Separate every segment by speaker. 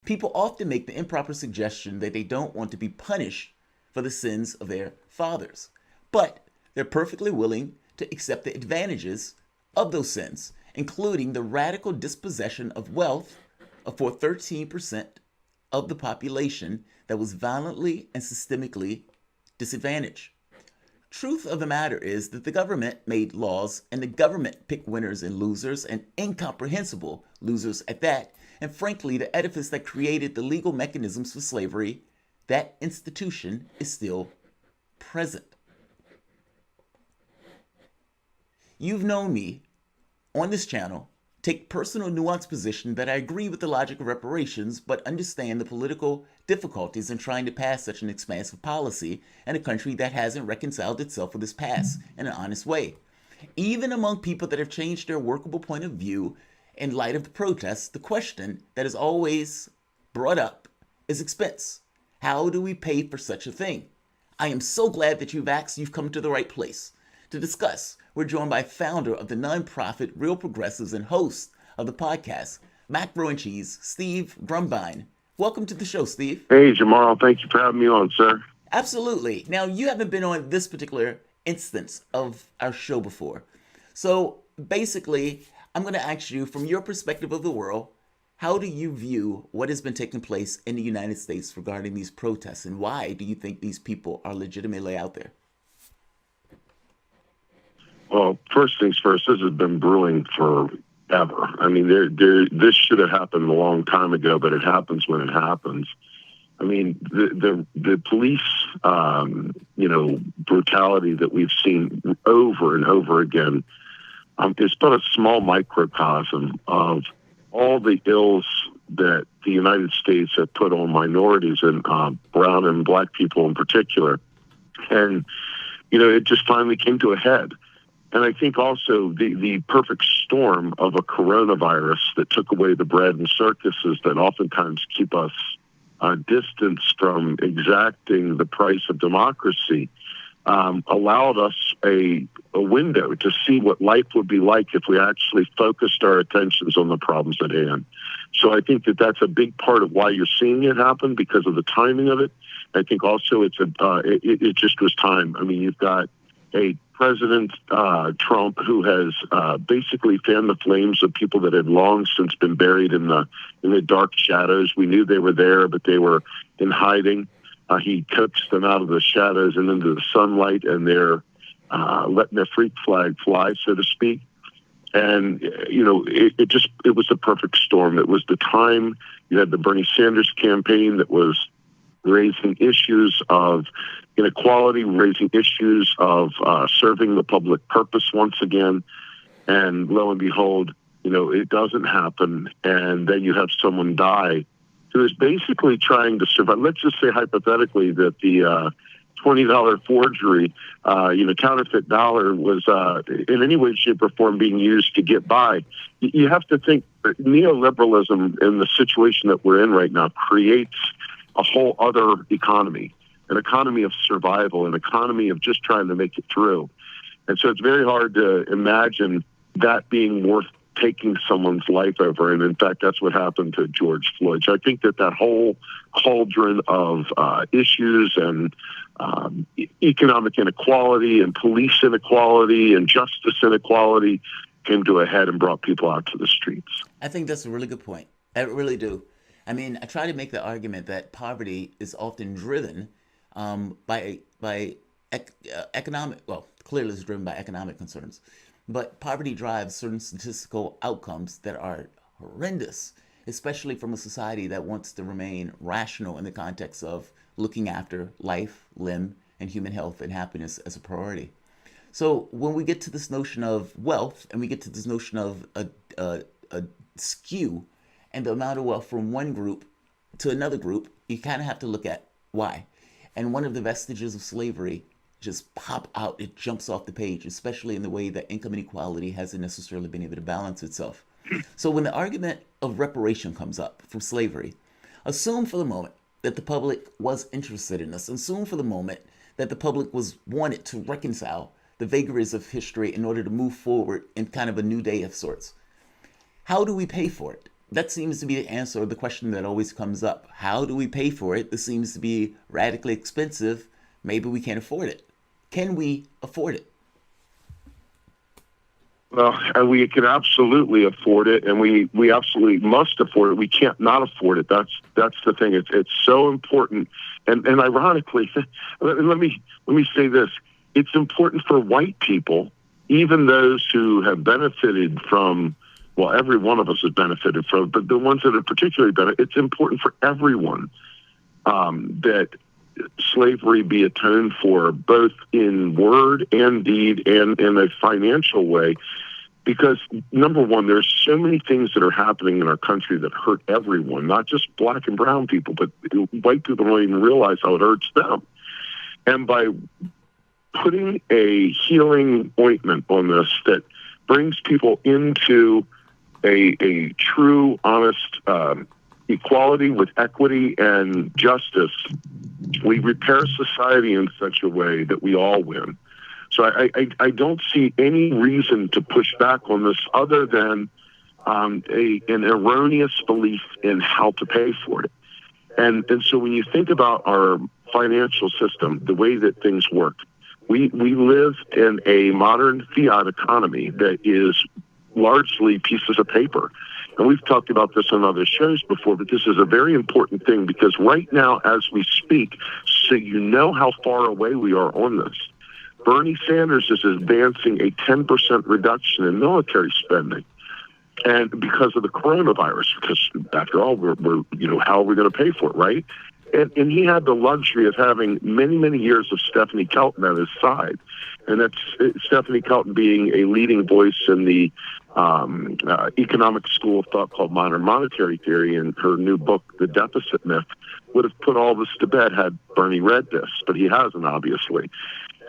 Speaker 1: People often make the improper suggestion that they don't want to be punished for the sins of their fathers, but they're perfectly willing to accept the advantages of those sins, including the radical dispossession of wealth for 13% of the population that was violently and systemically disadvantaged. Truth of the matter is that the government made laws and the government picked winners and losers, and incomprehensible losers at that. And frankly, the edifice that created the legal mechanisms for slavery, that institution is still present. You've known me on this channel take personal nuanced position that I agree with the logic of reparations, but understand the political difficulties in trying to pass such an expansive policy in a country that hasn't reconciled itself with this past in an honest way. Even among people that have changed their workable point of view in light of the protests, the question that is always brought up is expense. How do we pay for such a thing? I am so glad that you've come to the right place. To discuss, we're joined by founder of the nonprofit Real Progressives and host of the podcast, Macro and Cheese, Steve Grumbine. Welcome to the show, Steve.
Speaker 2: Hey, Jamarl. Thank you for having me on, sir.
Speaker 1: Absolutely. Now, you haven't been on this particular instance of our show before. So basically, I'm going to ask you, from your perspective of the world, how do you view what has been taking place in the United States regarding these protests, and why do you think these people are legitimately out there?
Speaker 2: Well, first things first, this has been brewing forever. I mean, this should have happened a long time ago, but it happens when it happens. I mean, the police, brutality that we've seen over and over again is but a small microcosm of all the ills that the United States have put on minorities, and brown and black people in particular. And, it just finally came to a head. And I think also the perfect storm of a coronavirus that took away the bread and circuses that oftentimes keep us distanced from exacting the price of democracy allowed us a window to see what life would be like if we actually focused our attentions on the problems at hand. So I think that that's a big part of why you're seeing it happen, because of the timing of it. I think also it just was time. I mean, you've got a President Trump, who has basically fanned the flames of people that had long since been buried in the dark shadows. We knew they were there, but they were in hiding. He coaxed them out of the shadows and into the sunlight, and they're letting their freak flag fly, so to speak. And, it was the perfect storm. It was the time. You had the Bernie Sanders campaign that was raising issues of inequality, raising issues of serving the public purpose once again. And lo and behold, it doesn't happen. And then you have someone die who is basically trying to survive. Let's just say hypothetically that the $20 forgery, counterfeit dollar was in any way, shape, or form being used to get by. You have to think that neoliberalism in the situation that we're in right now creates a whole other economy, an economy of survival, an economy of just trying to make it through. And so it's very hard to imagine that being worth taking someone's life over. And in fact, that's what happened to George Floyd. So I think that whole cauldron of issues and economic inequality and police inequality and justice inequality came to a head and brought people out to the streets.
Speaker 1: I think that's a really good point. I really do. I mean, I try to make the argument that poverty is often driven by economic, well, clearly it's driven by economic concerns, but poverty drives certain statistical outcomes that are horrendous, especially from a society that wants to remain rational in the context of looking after life, limb, and human health and happiness as a priority. So when we get to this notion of wealth, and we get to this notion of a skew and the amount of wealth from one group to another group, you kind of have to look at why. And one of the vestiges of slavery just pop out. It jumps off the page, especially in the way that income inequality hasn't necessarily been able to balance itself. So when the argument of reparation comes up from slavery, assume for the moment that the public was interested in this. Assume for the moment that the public wanted to reconcile the vagaries of history in order to move forward in kind of a new day of sorts. How do we pay for it? That seems to be the answer, or the question that always comes up. How do we pay for it? This seems to be radically expensive. Maybe we can't afford it. Can we afford it?
Speaker 2: Well, and we can absolutely afford it, and we absolutely must afford it. We can't not afford it. That's the thing. It's so important, and ironically, let me say this: it's important for white people, even those who have benefited from. Well, every one of us has benefited from, but the ones that have particularly benefited, it's important for everyone that slavery be atoned for, both in word and deed and in a financial way. Because, number one, there's so many things that are happening in our country that hurt everyone, not just black and brown people, but white people don't even realize how it hurts them. And by putting a healing ointment on this that brings people into a true, honest equality with equity and justice, we repair society in such a way that we all win. So I don't see any reason to push back on this other than an erroneous belief in how to pay for it. And so when you think about our financial system, the way that things work, we live in a modern fiat economy that is largely pieces of paper. And we've talked about this on other shows before, but this is a very important thing because right now, as we speak, so you know how far away we are on this, Bernie Sanders is advancing a 10% reduction in military spending. And because of the coronavirus, because after all, we're how are we going to pay for it, right? And he had the luxury of having many, many years of Stephanie Kelton at his side. And that's Stephanie Kelton being a leading voice in the economic school of thought called modern monetary theory, and her new book, The Deficit Myth, would have put all this to bed had Bernie read this, but he hasn't, obviously.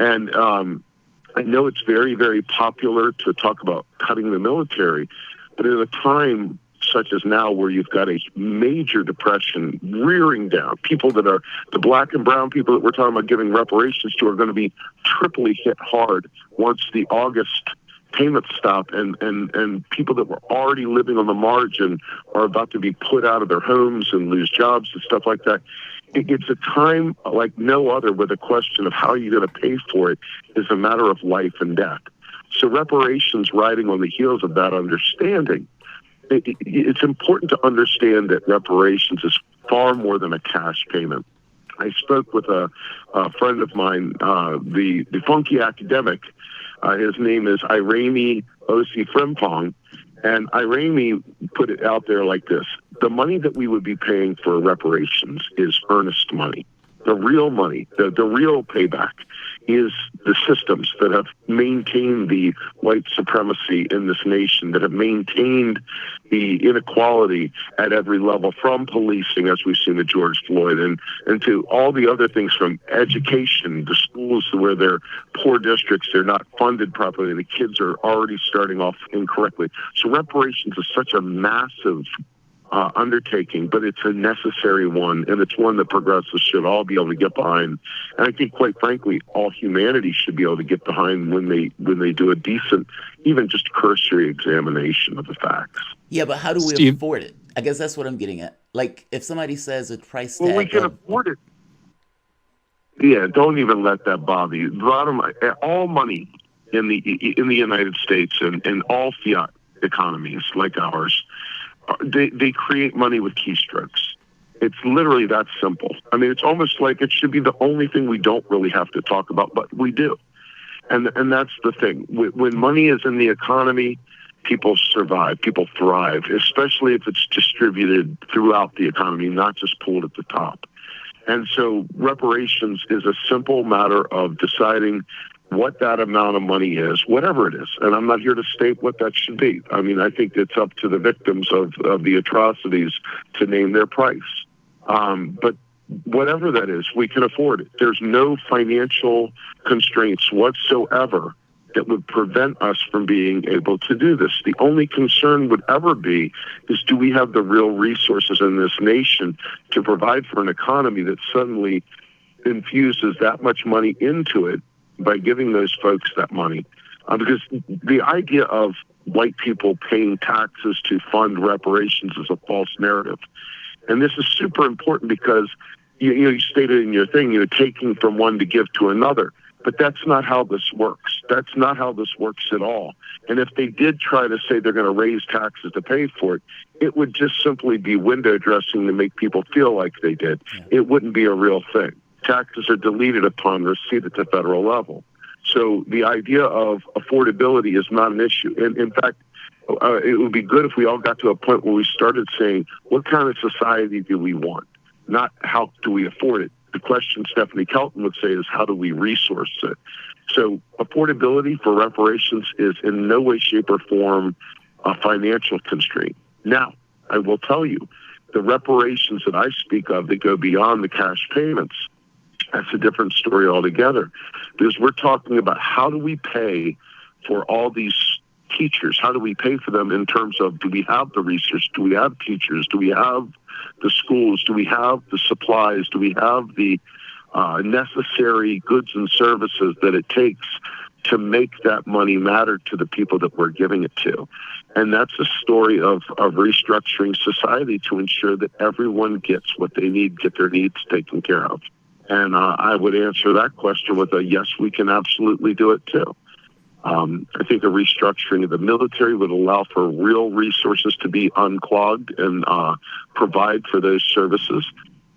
Speaker 2: And I know it's very, very popular to talk about cutting the military, but at a time such as now where you've got a major depression rearing down, people that are the black and brown people that we're talking about giving reparations to are going to be triply hit hard once the August payments stop, and people that were already living on the margin are about to be put out of their homes and lose jobs and stuff like that. It's a time like no other where the question of how you're going to pay for it is a matter of life and death. So reparations riding on the heels of that understanding, it's important to understand that reparations is far more than a cash payment. I spoke with a friend of mine, the funky academic. His name is Irami Osi Frimpong, and Irami put it out there like this. The money that we would be paying for reparations is earnest money. The real money, the real payback is the systems that have maintained the white supremacy in this nation, that have maintained the inequality at every level, from policing, as we've seen with George Floyd, and to all the other things, from education, the schools where they're poor districts, they're not funded properly, the kids are already starting off incorrectly. So reparations is such a massive undertaking, but it's a necessary one, and it's one that progressives should all be able to get behind. And I think, quite frankly, all humanity should be able to get behind when they do a decent, even just cursory examination of the facts.
Speaker 1: Yeah, but how do we afford it? I guess that's what I'm getting at. Like, if somebody says a price tag,
Speaker 2: we can afford it. Yeah, don't even let that bother you. Bottom line, all money in the United States and all fiat economies like ours, they create money with keystrokes. It's literally that simple. I mean, it's almost like it should be the only thing we don't really have to talk about, but we do. And that's the thing. When money is in the economy, people survive, people thrive, especially if it's distributed throughout the economy, not just pulled at the top. And so reparations is a simple matter of deciding what that amount of money is, whatever it is. And I'm not here to state what that should be. I mean, I think it's up to the victims of the atrocities to name their price. But whatever that is, we can afford it. There's no financial constraints whatsoever that would prevent us from being able to do this. The only concern would ever be is, do we have the real resources in this nation to provide for an economy that suddenly infuses that much money into it by giving those folks that money. Because the idea of white people paying taxes to fund reparations is a false narrative. And this is super important because you stated in your thing, taking from one to give to another. But that's not how this works. That's not how this works at all. And if they did try to say they're going to raise taxes to pay for it, it would just simply be window dressing to make people feel like they did. Yeah. It wouldn't be a real thing. Taxes are deleted upon receipt at the federal level. So the idea of affordability is not an issue. And in fact, it would be good if we all got to a point where we started saying, what kind of society do we want? Not how do we afford it? The question Stephanie Kelton would say is, how do we resource it? So affordability for reparations is in no way, shape, or form a financial constraint. Now, I will tell you, the reparations that I speak of that go beyond the cash payments, that's a different story altogether. Because we're talking about how do we pay for all these teachers? How do we pay for them in terms of, do we have the research? Do we have teachers? Do we have the schools? Do we have the supplies? Do we have the necessary goods and services that it takes to make that money matter to the people that we're giving it to? And that's a story of restructuring society to ensure that everyone gets what they need, get their needs taken care of. And I would answer that question with a yes, we can absolutely do it too. I think a restructuring of the military would allow for real resources to be unclogged and provide for those services.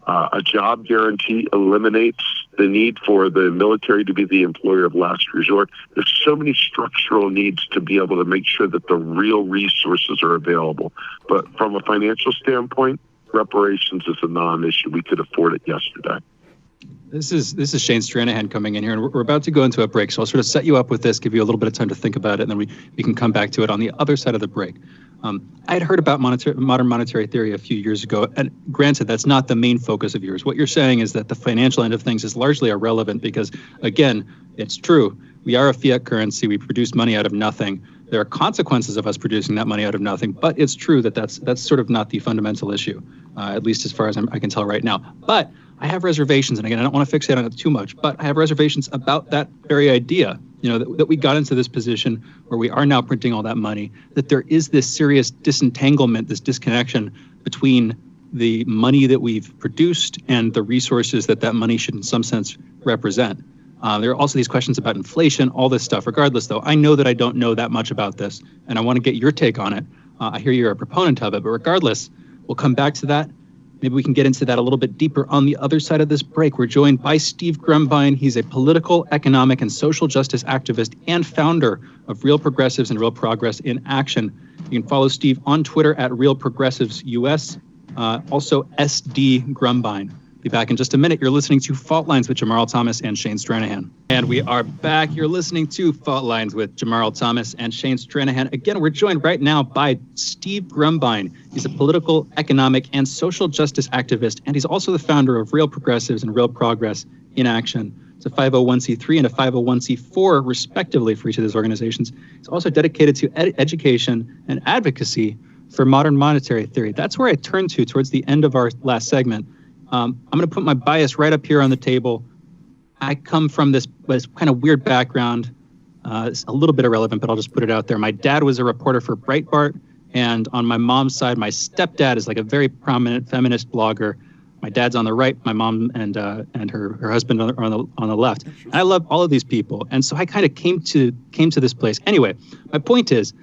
Speaker 2: A job guarantee eliminates the need for the military to be the employer of last resort. There's so many structural needs to be able to make sure that the real resources are available. But from a financial standpoint, reparations is a non-issue. We could afford it yesterday.
Speaker 3: This is Shane Stranahan coming in here, and we're about to go into a break. So I'll sort of set you up with this, give you a little bit of time to think about it, and then we can come back to it on the other side of the break. I had heard about modern monetary theory a few years ago, and granted, that's not the main focus of yours. What you're saying is that the financial end of things is largely irrelevant because, again, it's true. We are a fiat currency. We produce money out of nothing. There are consequences of us producing that money out of nothing, but it's true that that's sort of not the fundamental issue, at least as far as I can tell right now. But I have reservations, and again, I don't want to fixate on it too much, but I have reservations about that very idea, that we got into this position where we are now printing all that money, that there is this serious disentanglement, this disconnection between the money that we've produced and the resources that money should in some sense represent. There are also these questions about inflation, all this stuff. Regardless, though, I know that I don't know that much about this, and I want to get your take on it. I hear you're a proponent of it, but regardless, we'll come back to that. Maybe we can get into that a little bit deeper on the other side of this break. We're joined by Steve Grumbine. He's a political, economic, and social justice activist and founder of Real Progressives and Real Progress in Action. You can follow Steve on Twitter at Real Progressives US, also SD Grumbine. Be back in just a minute. You're listening to Fault Lines with Jamarl Thomas and Shane Stranahan. And we are back. You're listening to Fault Lines with Jamarl Thomas and Shane Stranahan. Again, we're joined right now by Steve Grumbine. He's a political, economic, and social justice activist, and he's also the founder of Real Progressives and Real Progress in Action. It's a 501c3 and a 501c4, respectively, for each of those organizations. He's also dedicated to education and advocacy for modern monetary theory. That's where I turn to towards the end of our last segment. I'm going to put my bias right up here on the table. I come from this kind of weird background. It's a little bit irrelevant, but I'll just put it out there. My dad was a reporter for Breitbart, and on my mom's side, my stepdad is like a very prominent feminist blogger. My dad's on the right, my mom and her husband are on the left. And I love all of these people, and so I kind of came to this place. Anyway, my point is,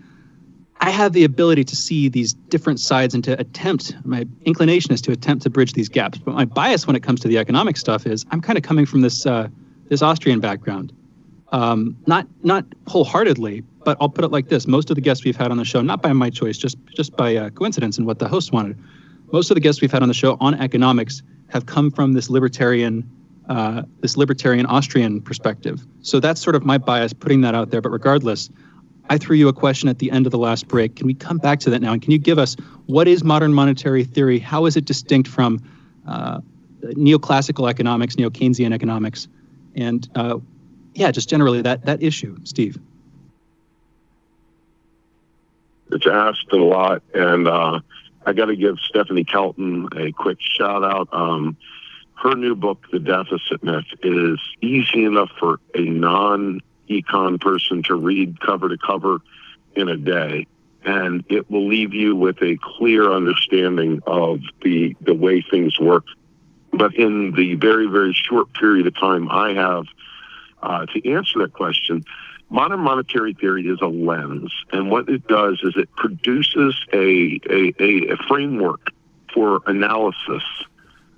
Speaker 3: I have the ability to see these different sides and my inclination is to attempt to bridge these gaps. But my bias when it comes to the economic stuff is I'm kind of coming from this Austrian background. Not wholeheartedly, but I'll put it like this. Most of the guests we've had on the show, not by my choice, just by coincidence and what the host wanted, most of the guests we've had on the show on economics have come from this libertarian Austrian perspective. So that's sort of my bias, putting that out there. But regardless, I threw you a question at the end of the last break. Can we come back to that now? And can you give us, what is modern monetary theory? How is it distinct from neoclassical economics, neo-Keynesian economics? And just generally that issue, Steve.
Speaker 2: It's asked a lot, and I got to give Stephanie Kelton a quick shout out. her new book, The Deficit Myth, is easy enough for a non-econ person to read cover to cover in a day. And it will leave you with a clear understanding of the way things work. But in the very, very short period of time I have to answer that question, modern monetary theory is a lens. And what it does is it produces a framework for analysis.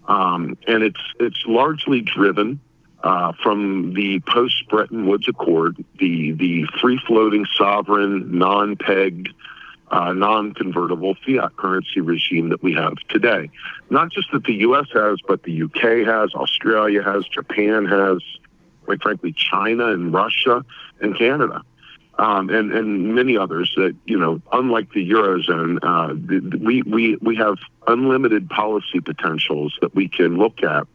Speaker 2: And it's largely driven from the post-Bretton Woods Accord, the free-floating, sovereign, non-pegged, non-convertible fiat currency regime that we have today. Not just that the U.S. has, but the U.K. has, Australia has, Japan has, quite frankly, China and Russia and Canada, and many others that, unlike the Eurozone, we have unlimited policy potentials that we can look at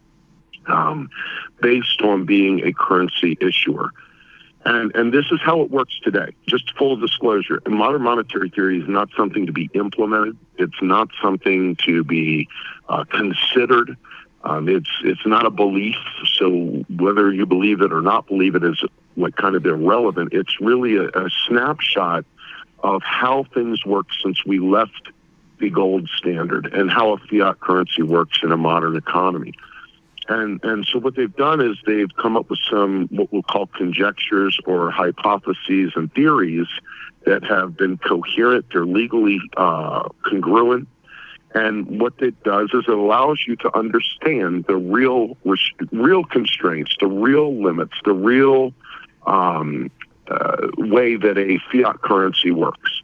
Speaker 2: based on being a currency issuer. And this is how it works today. Just full disclosure, and modern monetary theory is not something to be implemented. It's not something to be considered. It's not a belief. So whether you believe it or not believe it is like kind of irrelevant. It's really a snapshot of how things work since we left the gold standard and how a fiat currency works in a modern economy. And so what they've done is they've come up with some what we'll call conjectures or hypotheses and theories that have been coherent. They're legally congruent. And what it does is it allows you to understand the real constraints, the real limits, the real way that a fiat currency works.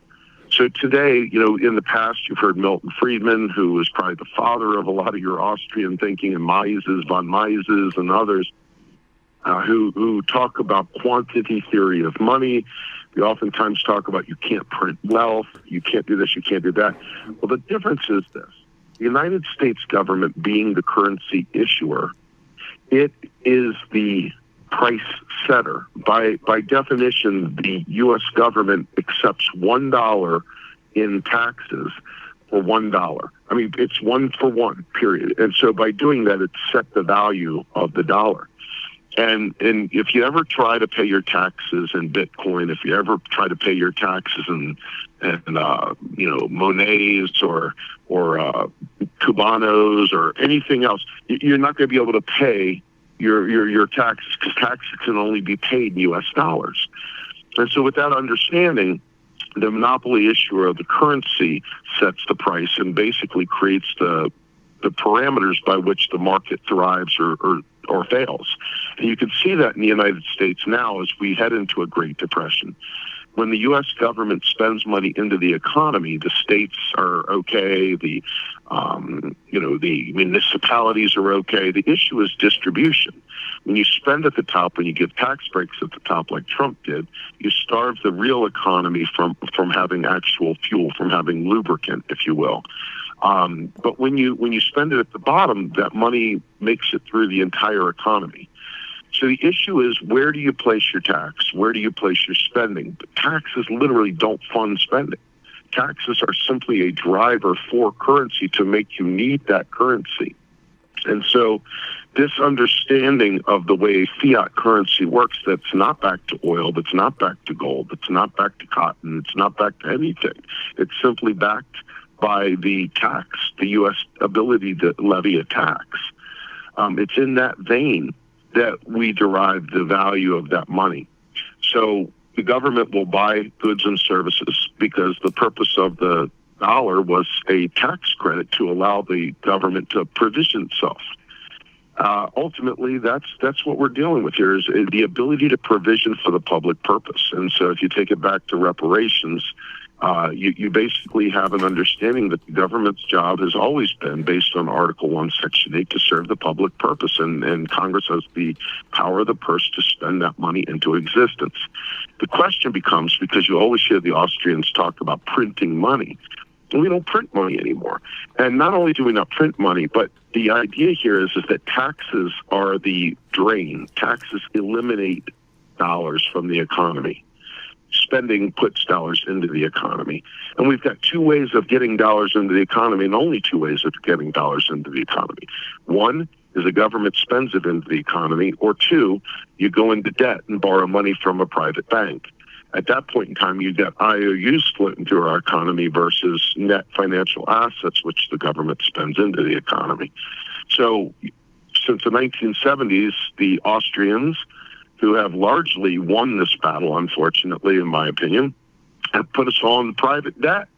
Speaker 2: So today, in the past, you've heard Milton Friedman, who was probably the father of a lot of your Austrian thinking, and von Mises and others, who talk about quantity theory of money. We oftentimes talk about you can't print wealth, you can't do this, you can't do that. Well, the difference is this. The United States government being the currency issuer, it is the price setter. By definition, the U.S. government accepts $1 in taxes for $1. I mean, it's 1 for 1, period. And so by doing that, it set the value of the dollar. And if you ever try to pay your taxes in Bitcoin, if you ever try to pay your taxes in Monets or Cubanos or anything else, you're not going to be able to pay your taxes, because taxes can only be paid in U.S. dollars. And so with that understanding, the monopoly issuer of the currency sets the price and basically creates the parameters by which the market thrives or fails. And you can see that in the United States now as we head into a Great Depression. When the U.S. government spends money into the economy, the states are okay, the municipalities are okay. The issue is distribution. When you spend at the top, when you give tax breaks at the top like Trump did, you starve the real economy from having actual fuel, from having lubricant, if you will. But when you spend it at the bottom, that money makes it through the entire economy. So the issue is, where do you place your tax? Where do you place your spending? But taxes literally don't fund spending. Taxes are simply a driver for currency to make you need that currency. And so this understanding of the way fiat currency works, that's not back to oil, that's not back to gold, that's not back to cotton, it's not back to anything. It's simply backed by the tax, the U.S. ability to levy a tax. It's in that vein that we derive the value of that money. So the government will buy goods and services because the purpose of the dollar was a tax credit to allow the government to provision itself. Ultimately, that's what we're dealing with here, is the ability to provision for the public purpose. And so if you take it back to reparations, you basically have an understanding that the government's job has always been, based on Article 1, Section 8, to serve the public purpose, and Congress has the power of the purse to spend that money into existence. The question becomes, because you always hear the Austrians talk about printing money, we don't print money anymore. And not only do we not print money, but the idea here is that taxes are the drain. Taxes eliminate dollars from the economy. Spending puts dollars into the economy. And we've got two ways of getting dollars into the economy, and only two ways of getting dollars into the economy. One is the government spends it into the economy, or two, you go into debt and borrow money from a private bank. At that point in time, you get IOUs split into our economy versus net financial assets, which the government spends into the economy. So since the 1970s, the Austrians, who have largely won this battle, unfortunately, in my opinion, have put us all in private debt.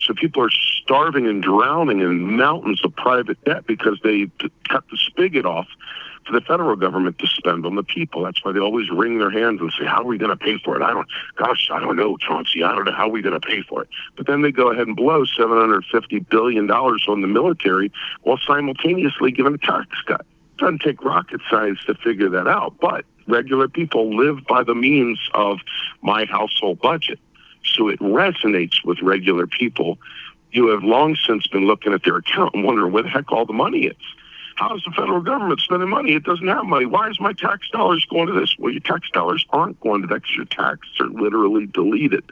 Speaker 2: So people are starving and drowning in mountains of private debt because they cut the spigot off for the federal government to spend on the people. That's why they always wring their hands and say, how are we going to pay for it? I don't know, Chauncey. I don't know how we're going to pay for it. But then they go ahead and blow $750 billion on the military while simultaneously giving a tax cut. It doesn't take rocket science to figure that out. But regular people live by the means of my household budget. So it resonates with regular people. You have long since been looking at their account and wondering where the heck all the money is. How is the federal government spending money? It doesn't have money. Why is my tax dollars going to this? Well, your tax dollars aren't going to that. Your taxes are literally deleted.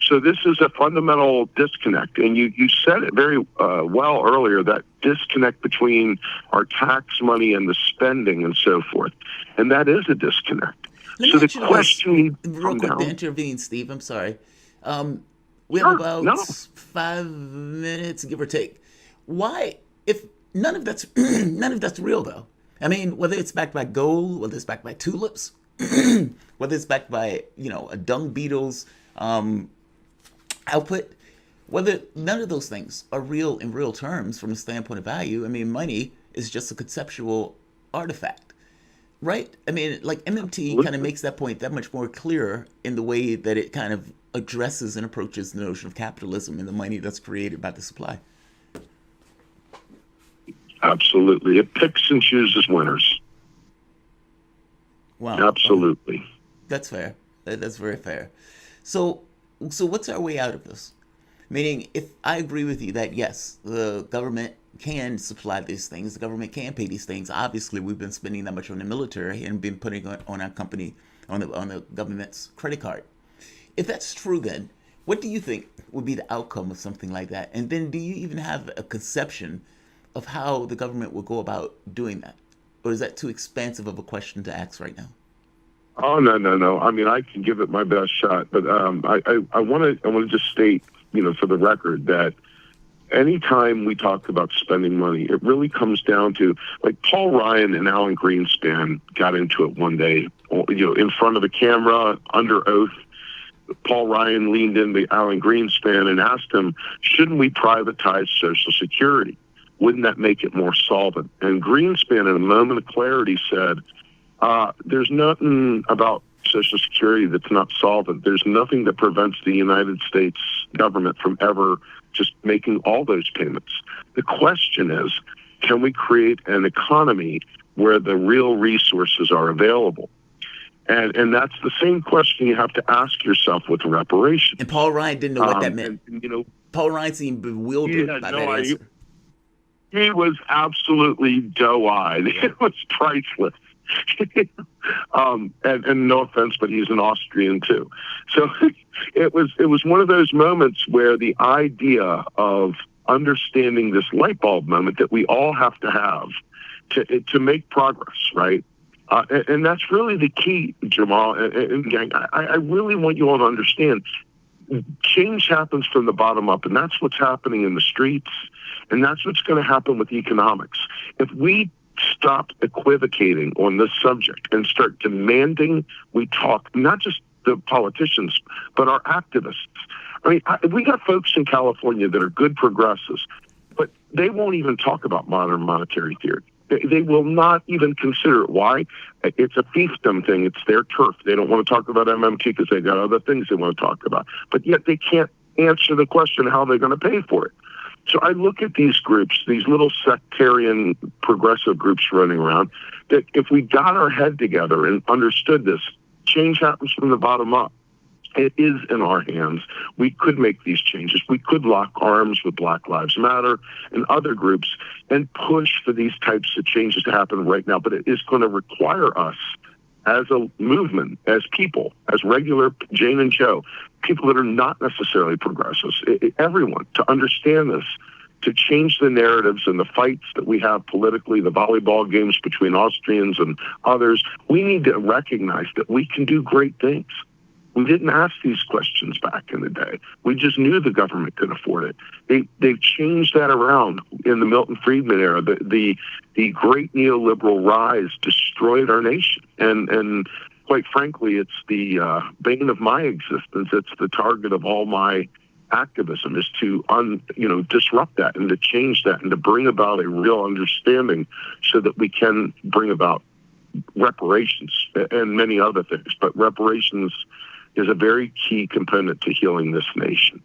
Speaker 2: So this is a fundamental disconnect. And you said it very well earlier, that disconnect between our tax money and the spending and so forth. And that is a disconnect. So the question...
Speaker 1: Real quick to intervene, Steve, I'm sorry. We have about 5 minutes, give or take. Why, if none of that's real, though? I mean, whether it's backed by gold, whether it's backed by tulips, whether it's backed by a dung beetle's output, whether none of those things are real in real terms from a standpoint of value. I mean, money is just a conceptual artifact, right? I mean, like MMT kind of makes that point that much more clearer in the way that it kind of addresses and approaches the notion of capitalism and the money that's created by the supply.
Speaker 2: Absolutely. It picks and chooses winners.
Speaker 1: Wow.
Speaker 2: Absolutely.
Speaker 1: That's fair. That's very fair. So what's our way out of this? Meaning, if I agree with you that, yes, the government can supply these things, the government can pay these things. Obviously, we've been spending that much on the military and been putting on our company, on the government's credit card. If that's true, then what do you think would be the outcome of something like that? And then do you even have a conception of how the government will go about doing that? Or is that too expansive of a question to ask right now?
Speaker 2: Oh, no. I mean, I can give it my best shot, but I want to just state, for the record, that anytime we talk about spending money, it really comes down to, like, Paul Ryan and Alan Greenspan got into it one day, in front of the camera, under oath. Paul Ryan leaned into Alan Greenspan and asked him, shouldn't we privatize Social Security? Wouldn't that make it more solvent? And Greenspan, in a moment of clarity, said, there's nothing about Social Security that's not solvent. There's nothing that prevents the United States government from ever just making all those payments. The question is, can we create an economy where the real resources are available? And that's the same question you have to ask yourself with reparations.
Speaker 1: And Paul Ryan didn't know what that meant. Paul Ryan seemed bewildered by that answer.
Speaker 2: He was absolutely doe-eyed.
Speaker 1: Yeah.
Speaker 2: It was priceless. And no offense, but he's an Austrian too. So it was one of those moments where the idea of understanding this light bulb moment that we all have to have to make progress, right? And that's really the key, Jamarl. And gang, I really want you all to understand, change happens from the bottom up, and that's what's happening in the streets, and that's what's going to happen with economics. If we stop equivocating on this subject and start demanding we talk, not just the politicians, but our activists. I mean, we got folks in California that are good progressives, but they won't even talk about modern monetary theory. They will not even consider it. Why? It's a fiefdom thing. It's their turf. They don't want to talk about MMT because they got other things they want to talk about. But yet they can't answer the question how they're going to pay for it. So I look at these groups, these little sectarian progressive groups running around, that if we got our head together and understood this, change happens from the bottom up. It is in our hands. We could make these changes. We could lock arms with Black Lives Matter and other groups and push for these types of changes to happen right now. But it is going to require us as a movement, as people, as regular Jane and Joe, people that are not necessarily progressives, everyone, to understand this, to change the narratives and the fights that we have politically, the volleyball games between Austrians and others. We need to recognize that we can do great things. We didn't ask these questions back in the day. We just knew the government could afford it. They've changed that around in the Milton Friedman era. The great neoliberal rise destroyed our nation. And quite frankly, it's the bane of my existence. It's the target of all my activism, is to disrupt that and to change that and to bring about a real understanding so that we can bring about reparations and many other things. But reparations is a very key component to healing this nation.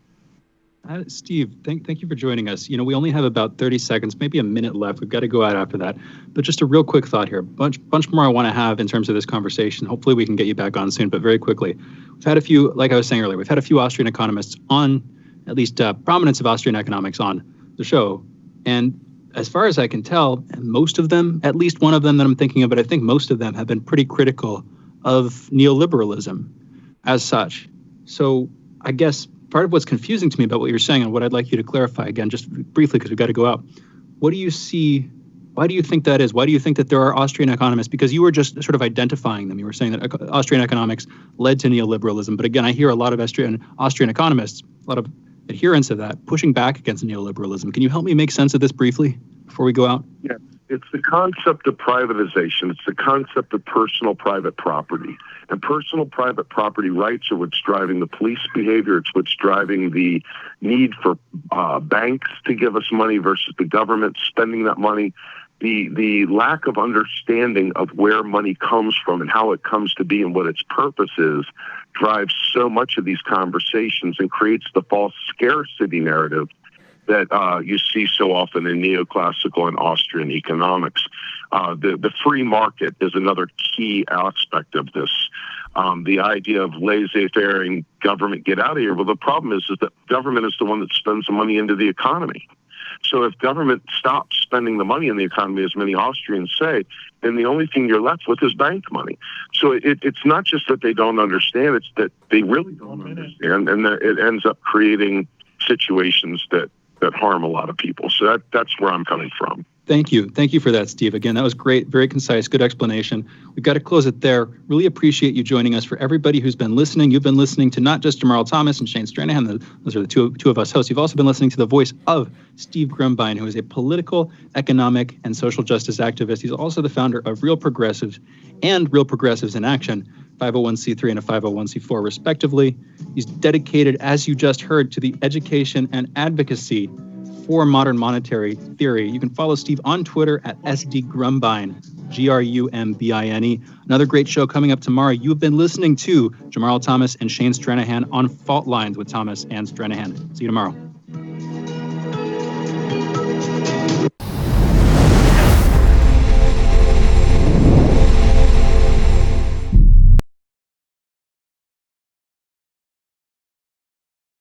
Speaker 3: Steve, thank you for joining us. We only have about 30 seconds, maybe a minute left. We've got to go out after that. But just a real quick thought here. Bunch more I want to have in terms of this conversation. Hopefully we can get you back on soon, but very quickly. We've had a few, like I was saying earlier, we've had a few Austrian economists on, at least prominence of Austrian economics on the show. And as far as I can tell, most of them, at least one of them that I'm thinking of, but I think most of them have been pretty critical of neoliberalism as such. So I guess part of what's confusing to me about what you're saying, and what I'd like you to clarify again, just briefly, because we've got to go out. What do you see? Why do you think that is? Why do you think that there are Austrian economists? Because you were just sort of identifying them. You were saying that Austrian economics led to neoliberalism. But again, I hear a lot of Austrian economists, a lot of adherents of that, pushing back against neoliberalism. Can you help me make sense of this briefly before we go out?
Speaker 2: Yeah, it's the concept of privatization. It's the concept of personal private property. And personal private property rights are what's driving the police behavior. It's what's driving the need for banks to give us money versus the government spending that money. The lack of understanding of where money comes from and how it comes to be and what its purpose is drives so much of these conversations and creates the false scarcity narrative that you see so often in neoclassical and Austrian economics. The free market is another key aspect of this. The idea of laissez-faire and government get out of here. Well, the problem is that government is the one that spends the money into the economy. So if government stops spending the money in the economy, as many Austrians say, then the only thing you're left with is bank money. So it's not just that they don't understand, it's that they really don't understand, and that it ends up creating situations that harm a lot of people. So that's where I'm coming from.
Speaker 3: Thank you. Thank you for that, Steve. Again, that was great. Very concise. Good explanation. We've got to close it there. Really appreciate you joining us. For everybody who's been listening, you've been listening to not just Jamarl Thomas and Shane Stranahan. Those are the two of us hosts. You've also been listening to the voice of Steve Grumbine, who is a political, economic, and social justice activist. He's also the founder of Real Progressives and Real Progressives in Action, 501c3 and a 501c4, respectively. He's dedicated, as you just heard, to the education and advocacy for modern monetary theory. You can follow Steve on Twitter at SDGrumbine, Grumbine. Another great show coming up tomorrow. You've been listening to Jamarl Thomas and Shane Stranahan on Fault Lines with Thomas and Stranahan. See you tomorrow.